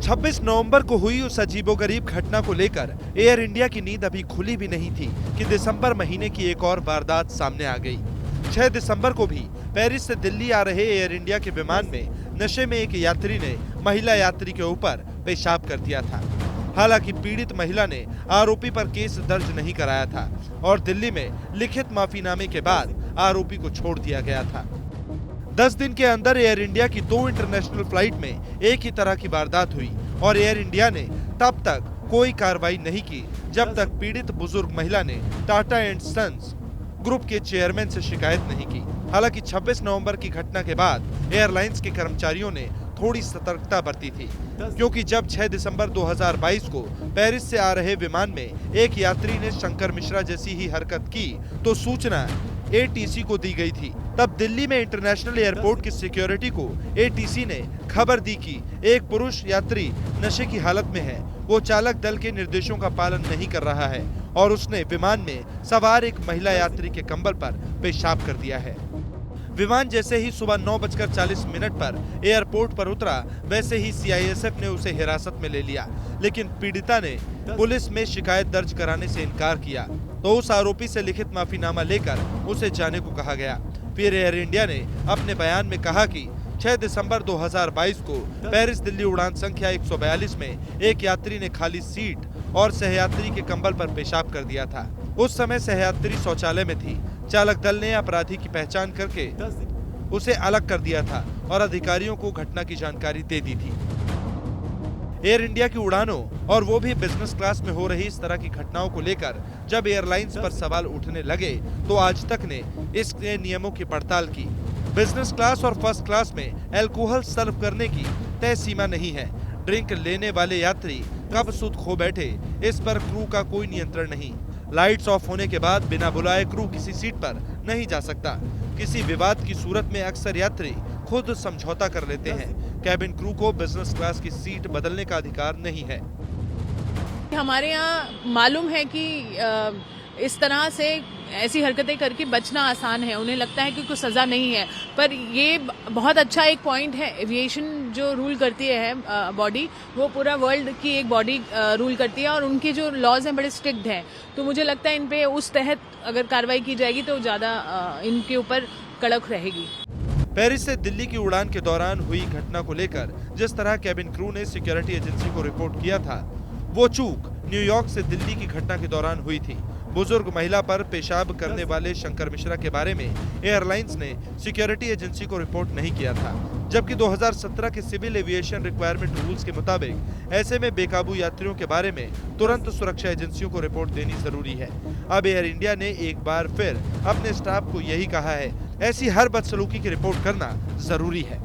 26 नवंबर को हुई उस अजीबोगरीब घटना को लेकर एयर इंडिया की नींद अभी खुली भी नहीं थी कि दिसंबर महीने की एक और वारदात सामने आ गई। 6 दिसंबर को भी पेरिस से दिल्ली आ रहे एयर इंडिया के विमान में नशे में एक यात्री ने महिला यात्री के ऊपर पेशाब कर दिया था। हालांकि पीड़ित महिला ने आरोपी पर केस दर्ज नहीं कराया था और दिल्ली में लिखित माफीनामे के बाद आरोपी को छोड़ दिया गया था। 10 दिन के अंदर एयर इंडिया की 2 इंटरनेशनल फ्लाइट में एक ही तरह की वारदात हुई और एयर इंडिया ने तब तक कोई कार्रवाई नहीं की जब तक पीड़ित बुजुर्ग महिला ने टाटा एंड सन्स ग्रुप के चेयरमैन से शिकायत नहीं की। हालांकि 26 नवंबर की घटना के बाद एयरलाइंस के कर्मचारियों ने थोड़ी सतर्कता बरती थी, क्योंकि जब 6 दिसंबर 2022 को पेरिस से आ रहे विमान में एक यात्री ने शंकर मिश्रा जैसी ही हरकत की तो सूचना एटीसी को दी गई थी। तब दिल्ली में इंटरनेशनल एयरपोर्ट की सिक्योरिटी को एटीसी ने खबर दी कि एक पुरुष यात्री नशे की हालत में है, वो चालक दल के निर्देशों का पालन नहीं कर रहा है और उसने विमान में सवार एक महिला यात्री के कंबल पर पेशाब कर दिया है। विमान जैसे ही सुबह 9:40 पर एयरपोर्ट पर उतरा, वैसे ही सीआईएसएफ ने उसे हिरासत में ले लिया, लेकिन पीड़िता ने पुलिस में शिकायत दर्ज कराने से इनकार किया तो उस आरोपी से लिखित माफीनामा लेकर उसे जाने को कहा गया। फिर एयर इंडिया ने अपने बयान में कहा कि 6 दिसंबर 2022 को पेरिस दिल्ली उड़ान संख्या 142 में एक यात्री ने खाली सीट और सहयात्री के कंबल पर पेशाब कर दिया था। उस समय सहयात्री शौचालय में थी। चालक दल ने अपराधी की पहचान करके उसे अलग कर दिया था और अधिकारियों को घटना की जानकारी दे दी थी। एयर इंडिया की उड़ानों और वो भी बिजनेस क्लास में हो रही इस तरह की घटनाओं को लेकर जब एयरलाइंस पर सवाल उठने लगे तो आज तक ने इसके नियमों की पड़ताल की। बिजनेस क्लास और फर्स्ट क्लास में अल्कोहल सर्व करने की तय सीमा नहीं है। ड्रिंक लेने वाले यात्री कब सुध खो बैठे, इस पर क्रू का कोई नियंत्रण नहीं। लाइट्स ऑफ होने के बाद बिना बुलाए क्रू किसी सीट पर नहीं जा सकता। किसी विवाद की सूरत में अक्सर यात्री खुद समझौता कर लेते हैं। कैबिन क्रू को बिजनेस क्लास की सीट बदलने का अधिकार नहीं है। हमारे यहाँ मालूम है कि इस तरह से ऐसी हरकतें करके बचना आसान है, उन्हें लगता है कि कोई सज़ा नहीं है, पर ये बहुत अच्छा एक पॉइंट है। एविएशन जो रूल करती है बॉडी, वो पूरा वर्ल्ड की एक बॉडी रूल करती है और उनके जो लॉज हैं बड़े स्ट्रिक्ट हैं, तो मुझे लगता है इन पे उस तहत अगर कार्रवाई की जाएगी तो ज़्यादा इनके ऊपर कड़क रहेगी। पेरिस से दिल्ली की उड़ान के दौरान हुई घटना को लेकर जिस तरह कैबिन क्रू ने सिक्योरिटी एजेंसी को रिपोर्ट किया था, वो चूक न्यूयॉर्क से दिल्ली की घटना के दौरान हुई थी। बुजुर्ग महिला पर पेशाब करने वाले शंकर मिश्रा के बारे में एयरलाइंस ने सिक्योरिटी एजेंसी को रिपोर्ट नहीं किया था, जबकि 2017 के सिविल एविएशन रिक्वायरमेंट रूल्स के मुताबिक ऐसे में बेकाबू यात्रियों के बारे में तुरंत सुरक्षा एजेंसियों को रिपोर्ट देनी जरूरी है। अब एयर इंडिया ने एक बार फिर अपने स्टाफ को यही कहा है, ऐसी हर बदसलूकी की रिपोर्ट करना जरूरी है।